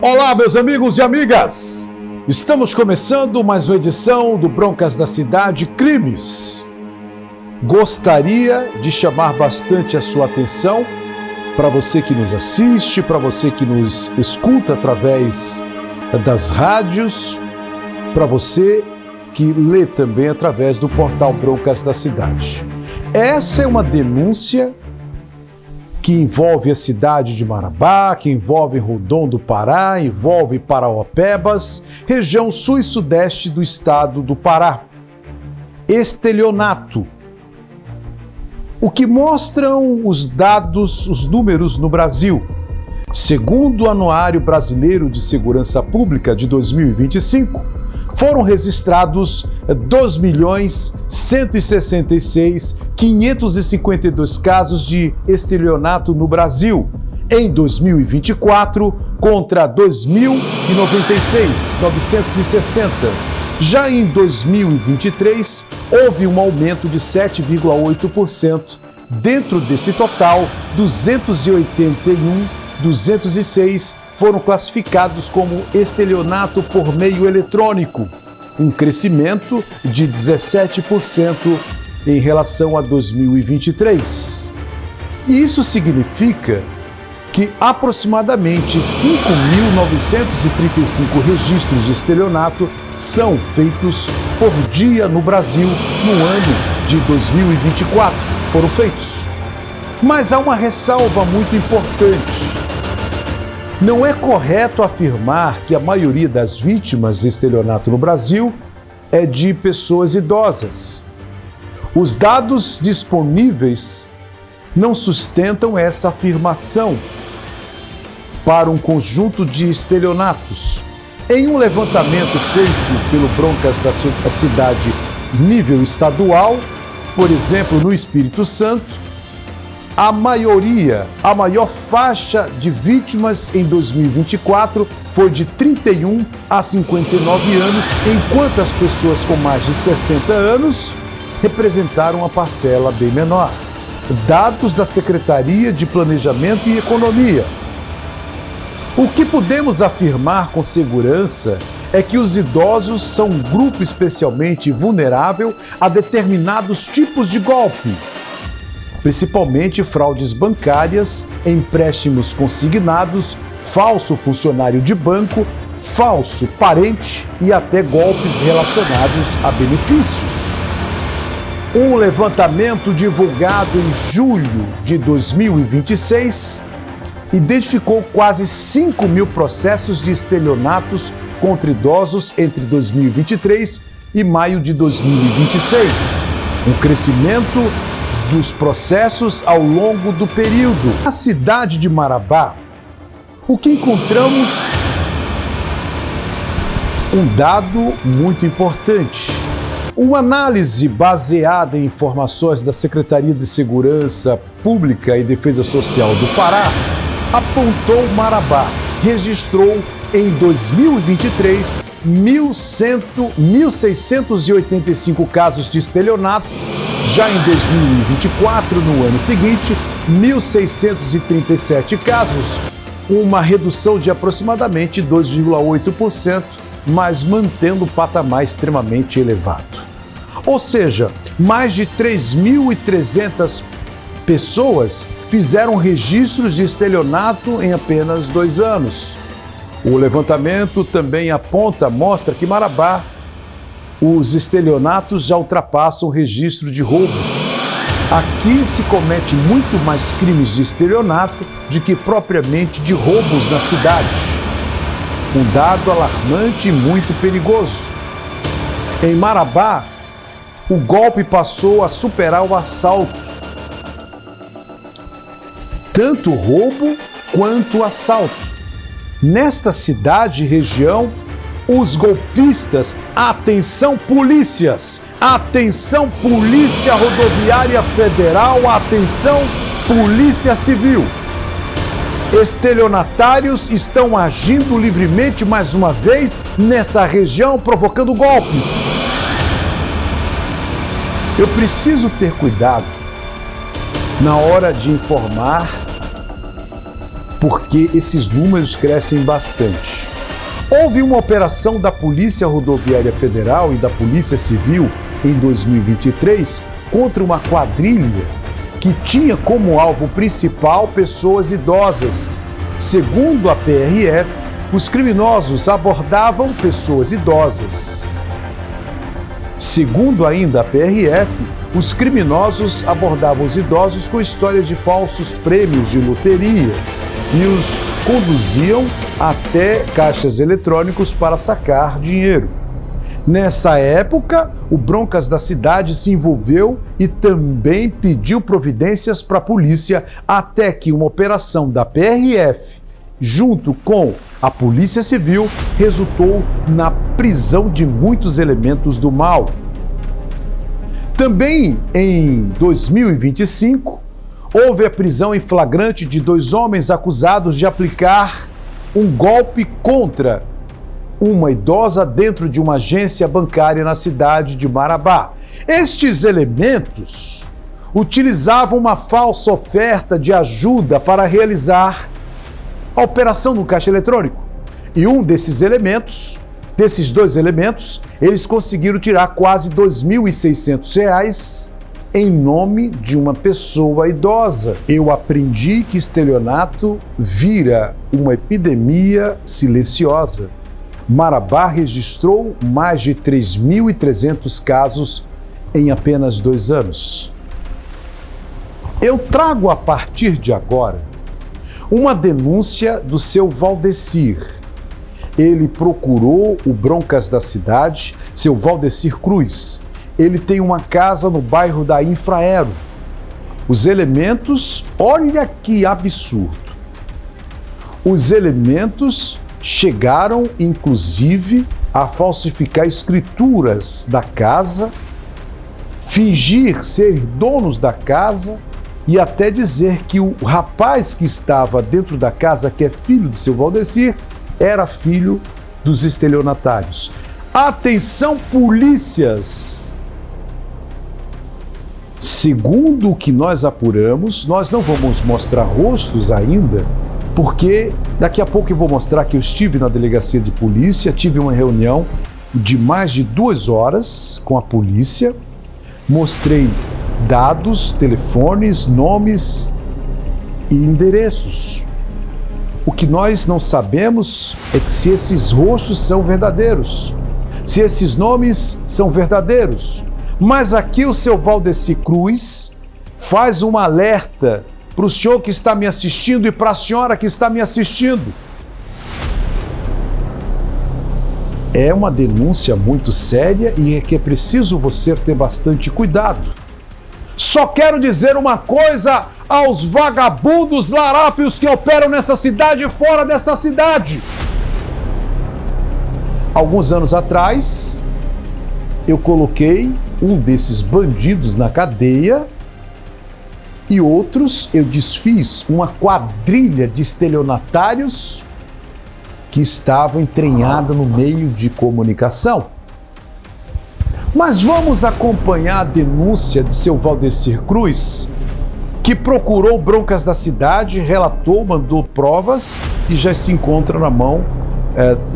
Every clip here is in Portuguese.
Olá, meus amigos e amigas! Estamos começando mais uma edição do Broncas da Cidade Crimes. Gostaria de chamar bastante a sua atenção para você que nos assiste, para você que nos escuta através das rádios, para você que lê também através do portal Broncas da Cidade. Essa é uma denúncia que envolve a cidade de Marabá, que envolve Rodon do Pará, envolve Paraopebas, região sul e sudeste do estado do Pará. Estelionato. O que mostram os dados, os números no Brasil. Segundo o Anuário Brasileiro de Segurança Pública de 2025, foram registrados 2.166.552 casos de estelionato no Brasil em 2024 contra 2.096.960. Já em 2023, houve um aumento de 7,8%. Dentro desse total, 206 foram classificados como estelionato por meio eletrônico, um crescimento de 17% em relação a 2023. Isso significa que aproximadamente 5.935 registros de estelionato são feitos por dia no Brasil no ano de 2024. Foram feitos. Mas há uma ressalva muito importante. Não é correto afirmar que a maioria das vítimas de estelionato no Brasil é de pessoas idosas. Os dados disponíveis não sustentam essa afirmação para um conjunto de estelionatos. Em um levantamento feito pelo Broncas da Cidade nível estadual, por exemplo, no Espírito Santo, a maior faixa de vítimas em 2024 foi de 31 a 59 anos, enquanto as pessoas com mais de 60 anos representaram uma parcela bem menor. Dados da Secretaria de Planejamento e Economia. O que podemos afirmar com segurança é que os idosos são um grupo especialmente vulnerável a determinados tipos de golpe, principalmente fraudes bancárias, empréstimos consignados, falso funcionário de banco, falso parente e até golpes relacionados a benefícios. Um levantamento divulgado em julho de 2026 identificou quase 5.000 processos de estelionatos contra idosos entre 2023 e maio de 2026. Um crescimento dos processos ao longo do período. Na cidade de Marabá, o que encontramos? Um dado muito importante. Uma análise baseada em informações da Secretaria de Segurança Pública e Defesa Social do Pará apontou Marabá registrou em 2023 1.685 casos de estelionato. Já em 2024, no ano seguinte, 1.637 casos, uma redução de aproximadamente 2,8%, mas mantendo o patamar extremamente elevado. Ou seja, mais de 3.300 pessoas fizeram registros de estelionato em apenas 2 anos. O levantamento também mostra que Marabá, os estelionatos já ultrapassam o registro de roubos. Aqui se comete muito mais crimes de estelionato do que propriamente de roubos na cidade. Um dado alarmante e muito perigoso. Em Marabá, o golpe passou a superar o assalto. Tanto roubo quanto assalto. Nesta cidade e região, os golpistas, atenção polícias, atenção Polícia Rodoviária Federal, atenção Polícia Civil. Estelionatários estão agindo livremente mais uma vez nessa região, provocando golpes. Eu preciso ter cuidado na hora de informar porque esses números crescem bastante. Houve uma operação da Polícia Rodoviária Federal e da Polícia Civil em 2023 contra uma quadrilha que tinha como alvo principal pessoas idosas. Segundo a PRF, os criminosos abordavam pessoas idosas. Segundo ainda a PRF, os criminosos abordavam os idosos com histórias de falsos prêmios de loteria e os conduziam até caixas eletrônicos para sacar dinheiro. Nessa época, o Broncas da Cidade se envolveu e também pediu providências para a polícia, até que uma operação da PRF, junto com a Polícia Civil, resultou na prisão de muitos elementos do mal. Também em 2025, houve a prisão em flagrante de 2 homens acusados de aplicar um golpe contra uma idosa dentro de uma agência bancária na cidade de Marabá. Estes elementos utilizavam uma falsa oferta de ajuda para realizar a operação no caixa eletrônico. E um desses elementos, desses 2 elementos, eles conseguiram tirar quase R$ 2.600 em nome de uma pessoa idosa. Eu aprendi que estelionato vira uma epidemia silenciosa. Marabá registrou mais de 3.300 casos em apenas 2 anos. Eu trago a partir de agora uma denúncia do seu Valdecir. Ele procurou o Broncas da Cidade, seu Valdecir Cruz. Ele tem uma casa no bairro da Infraero. Os elementos, olha que absurdo. Os elementos chegaram, inclusive, a falsificar escrituras da casa, fingir ser donos da casa e até dizer que o rapaz que estava dentro da casa, que é filho de seu Valdecir, era filho dos estelionatários. Atenção, polícias! Segundo o que nós apuramos, nós não vamos mostrar rostos ainda, porque daqui a pouco eu vou mostrar que eu estive na delegacia de polícia, tive uma reunião de mais de 2 horas com a polícia, mostrei dados, telefones, nomes e endereços. O que nós não sabemos é que se esses rostos são verdadeiros, se esses nomes são verdadeiros. Mas aqui o seu Valdecir Cruz faz um alerta para o senhor que está me assistindo e para a senhora que está me assistindo. É uma denúncia muito séria e é que é preciso você ter bastante cuidado. Só quero dizer uma coisa aos vagabundos larápios que operam nessa cidade e fora desta cidade. Alguns anos atrás, eu coloquei um desses bandidos na cadeia e outros eu desfiz uma quadrilha de estelionatários que estavam entranhada no meio de comunicação. Mas vamos acompanhar a denúncia de seu Valdecir Cruz, que procurou Broncas da Cidade, relatou, mandou provas e já se encontra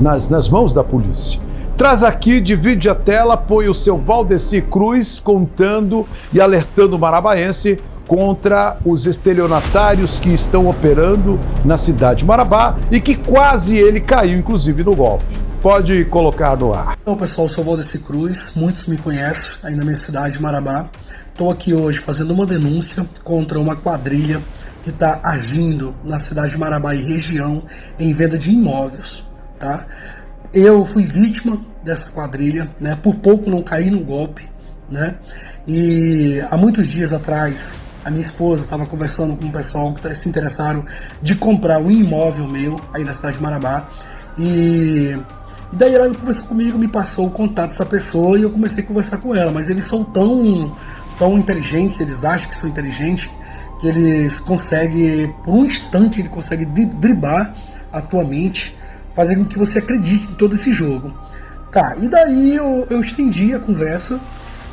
nas mãos da polícia. Traz aqui, divide a tela, põe o seu Valdecir Cruz contando e alertando o marabaense contra os estelionatários que estão operando na cidade de Marabá e que quase ele caiu, inclusive, no golpe. Pode colocar no ar. Então, pessoal, eu sou o Valdecir Cruz, muitos me conhecem aí na minha cidade de Marabá. Estou aqui hoje fazendo uma denúncia contra uma quadrilha que está agindo na cidade de Marabá e região em venda de imóveis, tá? Eu fui vítima dessa quadrilha, né? Por pouco não caí no golpe, né? E há muitos dias atrás, a minha esposa estava conversando com um pessoal que se interessaram de comprar um imóvel meu aí na cidade de Marabá. E daí ela conversou comigo, me passou o contato dessa pessoa e eu comecei a conversar com ela. Mas eles são tão inteligentes, eles acham que são inteligentes, que eles conseguem, por um instante, ele consegue driblar a tua mente, fazer com que você acredite em todo esse jogo. Tá, e daí eu estendi a conversa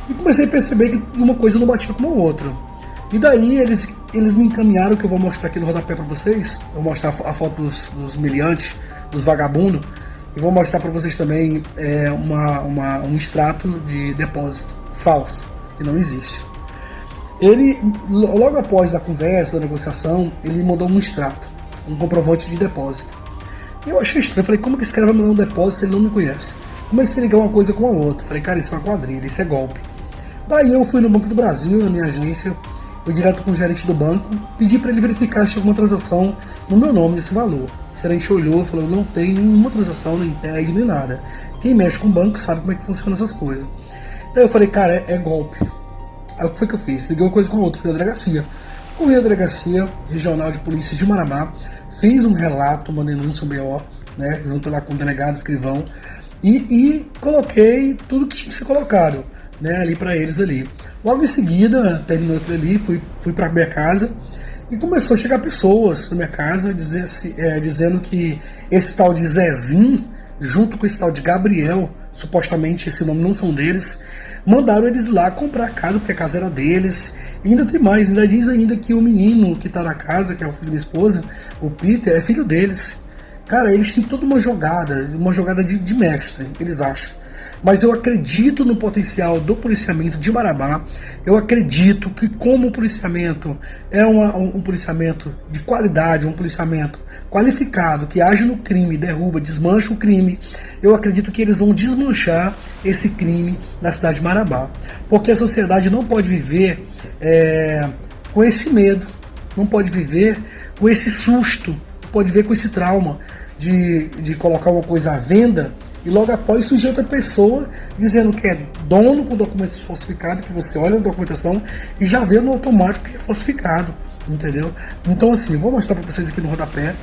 e comecei a perceber que uma coisa não batia com a outra. E daí eles eles me encaminharam, que eu vou mostrar aqui no rodapé para vocês. Eu vou mostrar a foto dos meliantes, dos vagabundos, e vou mostrar para vocês também um extrato de depósito falso, que não existe. Ele, logo após a conversa, da negociação, ele me mandou um extrato, um comprovante de depósito. Eu achei estranho, falei, como que esse cara vai mandar um depósito se ele não me conhece? Comecei a ligar uma coisa com a outra, falei, cara, isso é uma quadrilha, isso é golpe. Daí eu fui no Banco do Brasil, na minha agência, fui direto com o gerente do banco, pedi para ele verificar se tinha alguma transação no meu nome desse valor. O gerente olhou e falou, não tem nenhuma transação, nem tag, nem nada. Quem mexe com o banco sabe como é que funcionam essas coisas. Daí eu falei, cara, é golpe. Aí o que foi que eu fiz? Liguei uma coisa com a outra, fui na delegacia. Corri à delegacia regional de polícia de Marabá, fiz um relato, uma denúncia, um BO, né, junto lá com o delegado, escrivão, e coloquei tudo que tinha que ser colocado, né, ali para eles ali. Logo em seguida, terminou aquilo ali, fui para minha casa e começou a chegar pessoas na minha casa dizendo que esse tal de Zezinho, junto com esse tal de Gabriel, supostamente esse nome não são deles, mandaram eles lá comprar a casa, porque a casa era deles. E ainda tem mais, ainda diz ainda que o menino que tá na casa, que é o filho da minha esposa, o Peter, é filho deles. Cara, eles têm toda uma jogada de mestre, eles acham. Mas eu acredito no potencial do policiamento de Marabá. Eu acredito que, como o policiamento é um policiamento de qualidade, um policiamento qualificado, que age no crime, derruba, desmancha o crime, eu acredito que eles vão desmanchar esse crime na cidade de Marabá. Porque a sociedade não pode viver com esse medo, não pode viver com esse susto, não pode viver com esse trauma de colocar uma coisa à venda e logo após surge outra pessoa dizendo que é dono com documentos falsificados, que você olha na documentação e já vê no automático que é falsificado, entendeu? Então assim, eu vou mostrar para vocês aqui no rodapé.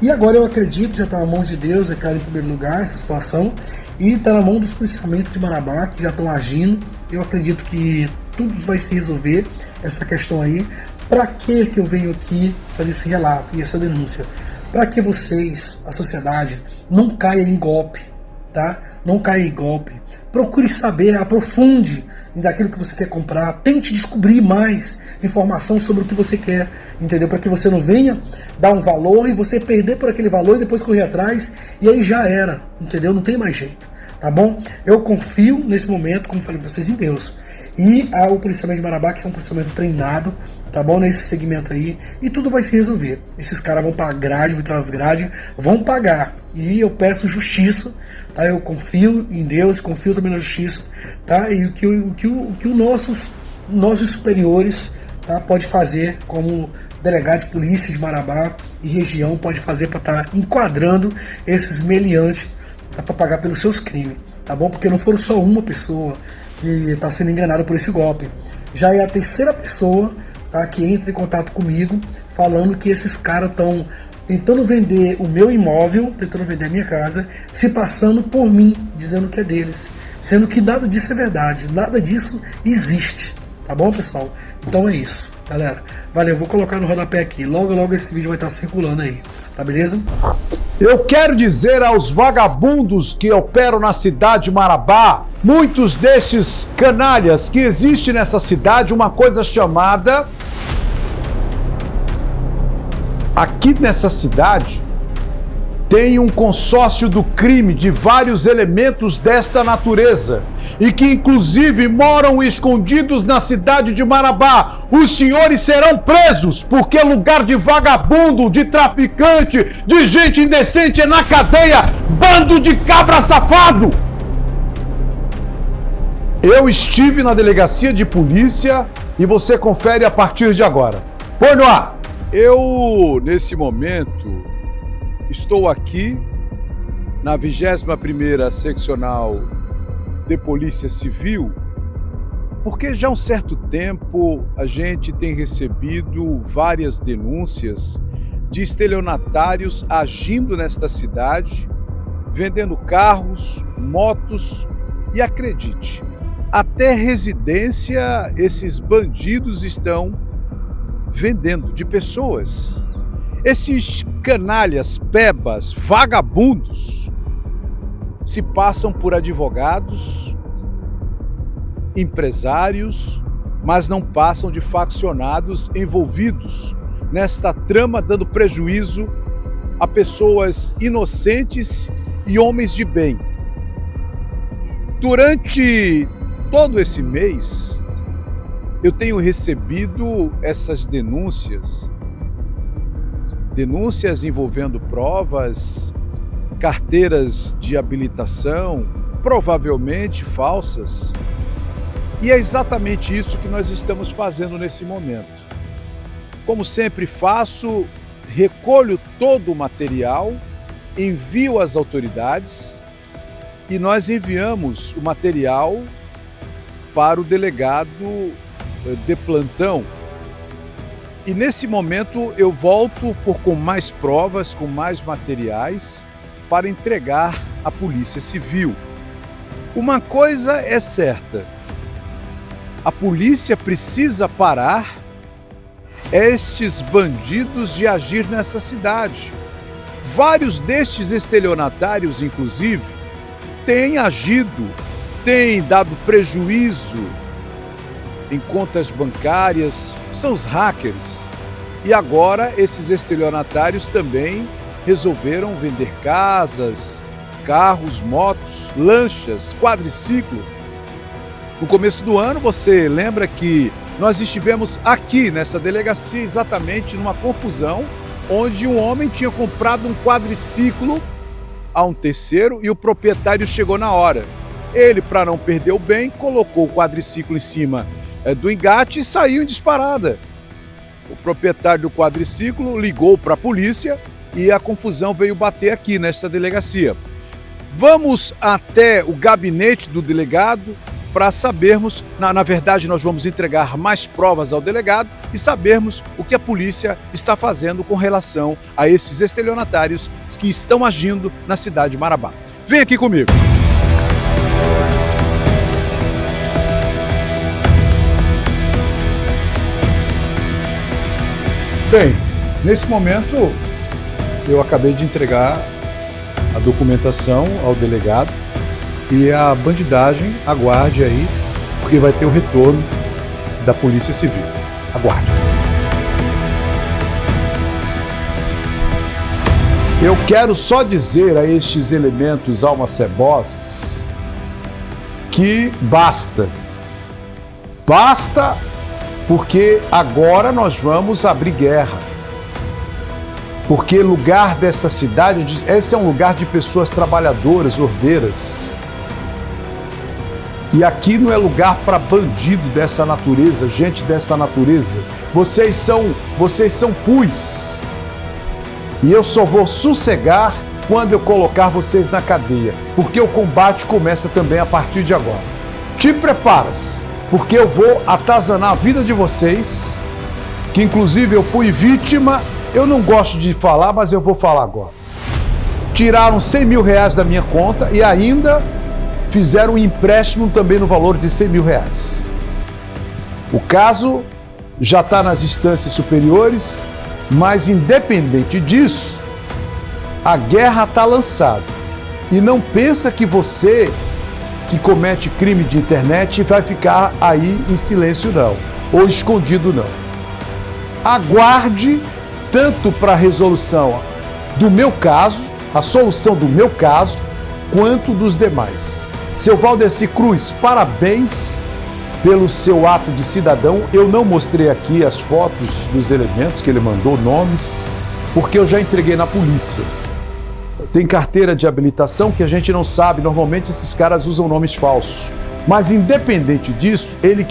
E agora eu acredito, já está na mão de Deus, é claro, em primeiro lugar, essa situação, e está na mão dos policiamentos de Marabá, que já estão agindo. Eu acredito que tudo vai se resolver, essa questão aí. Para que eu venho aqui fazer esse relato e essa denúncia? Para que vocês, a sociedade, não caia em golpe, tá? Não caia em golpe. Procure saber, aprofunde daquilo que você quer comprar, tente descobrir mais informação sobre o que você quer, entendeu? Para que você não venha dar um valor e você perder por aquele valor e depois correr atrás e aí já era, entendeu? Não tem mais jeito, tá bom? Eu confio nesse momento, como falei para vocês, em Deus. E o policiamento de Marabá, que é um policiamento treinado, tá bom? Nesse segmento aí, e tudo vai se resolver. Esses caras vão para grade, vão trás grade, vão pagar. E eu peço justiça, tá? Eu confio em Deus, confio também na justiça, tá? E o que os nossos superiores, tá, pode fazer como delegado de polícia de Marabá e região, pode fazer para estar enquadrando esses meliantes, tá, para pagar pelos seus crimes, tá bom? Porque não foram só uma pessoa que está sendo enganada por esse golpe. Já é a terceira pessoa, tá, que entra em contato comigo falando que esses caras estão tentando vender o meu imóvel, tentando vender a minha casa, se passando por mim, dizendo que é deles, sendo que nada disso é verdade, nada disso existe, tá bom, pessoal? Então é isso, galera. Valeu, vou colocar no rodapé aqui, logo esse vídeo vai estar circulando aí, tá beleza? Eu quero dizer aos vagabundos que operam na cidade de Marabá, muitos destes canalhas, que existe nessa cidade uma coisa chamada... Aqui nessa cidade tem um consórcio do crime de vários elementos desta natureza e que inclusive moram escondidos na cidade de Marabá. Os senhores serão presos porque é lugar de vagabundo, de traficante, de gente indecente é na cadeia, bando de cabra safado! Eu estive na delegacia de polícia e você confere a partir de agora. Põe no ar! Eu, nesse momento, estou aqui na 21ª Seccional de Polícia Civil, porque já há um certo tempo a gente tem recebido várias denúncias de estelionatários agindo nesta cidade, vendendo carros, motos e, acredite, até residência esses bandidos estão vendendo de pessoas. Esses canalhas, pebas, vagabundos se passam por advogados, empresários mas não passam de faccionados envolvidos nesta trama, dando prejuízo a pessoas inocentes e homens de bem. Durante todo esse mês, eu tenho recebido essas denúncias envolvendo provas, carteiras de habilitação, provavelmente falsas. E é exatamente isso que nós estamos fazendo nesse momento. Como sempre faço, recolho todo o material, envio às autoridades e nós enviamos o material para o delegado de plantão. E nesse momento eu volto com mais provas, com mais materiais para entregar à Polícia Civil. Uma coisa é certa, a polícia precisa parar estes bandidos de agir nessa cidade. Vários destes estelionatários, inclusive, têm agido, têm dado prejuízo em contas bancárias, são os hackers. E agora esses estelionatários também resolveram vender casas, carros, motos, lanchas, quadriciclo. No começo do ano, você lembra que nós estivemos aqui nessa delegacia exatamente numa confusão, onde um homem tinha comprado um quadriciclo a um terceiro e o proprietário chegou na hora. Ele, para não perder o bem, colocou o quadriciclo em cima do engate e saiu em disparada. O proprietário do quadriciclo ligou para a polícia e a confusão veio bater aqui nesta delegacia. Vamos até o gabinete do delegado para sabermos, na verdade nós vamos entregar mais provas ao delegado e sabermos o que a polícia está fazendo com relação a esses estelionatários que estão agindo na cidade de Marabá. Vem aqui comigo. Bem, nesse momento eu acabei de entregar a documentação ao delegado e a bandidagem aguarde aí, porque vai ter o retorno da Polícia Civil. Aguarde. Eu quero só dizer a estes elementos almacebosas que basta. Basta, porque agora nós vamos abrir guerra. Porque lugar desta cidade, esse é um lugar de pessoas trabalhadoras, ordeiras. E aqui não é lugar para bandido dessa natureza, gente dessa natureza. Vocês são puis. E eu só vou sossegar quando eu colocar vocês na cadeia, porque o combate começa também a partir de agora. Te preparas, porque eu vou atazanar a vida de vocês, que inclusive eu fui vítima. Eu não gosto de falar, mas eu vou falar agora. Tiraram 100 mil reais da minha conta e ainda fizeram um empréstimo também no valor de 100 mil reais. O caso já está nas instâncias superiores, mas independente disso, a guerra está lançada. E não pensa que você, que comete crime de internet, vai ficar aí em silêncio não, ou escondido não. Aguarde tanto para a resolução do meu caso, a solução do meu caso, quanto dos demais. Seu Valdeci Cruz, parabéns pelo seu ato de cidadão. Eu não mostrei aqui as fotos dos elementos que ele mandou, nomes, porque eu já entreguei na polícia. Tem carteira de habilitação que a gente não sabe, normalmente esses caras usam nomes falsos. Mas independente disso, ele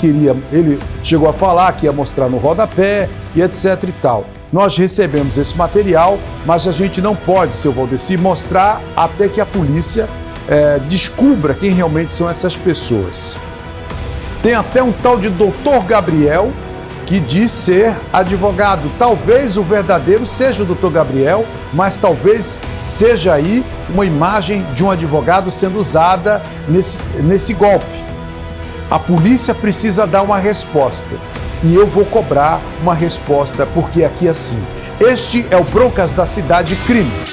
chegou a falar que ia mostrar no rodapé e etc e tal. Nós recebemos esse material, mas a gente não pode, seu Valdeci, mostrar até que a polícia descubra quem realmente são essas pessoas. Tem até um tal de Dr. Gabriel, que diz ser advogado. Talvez o verdadeiro seja o Dr. Gabriel, mas talvez seja aí uma imagem de um advogado sendo usada nesse golpe. A polícia precisa dar uma resposta. E eu vou cobrar uma resposta, porque aqui é assim. Este é o Broncas da Cidade Crimes.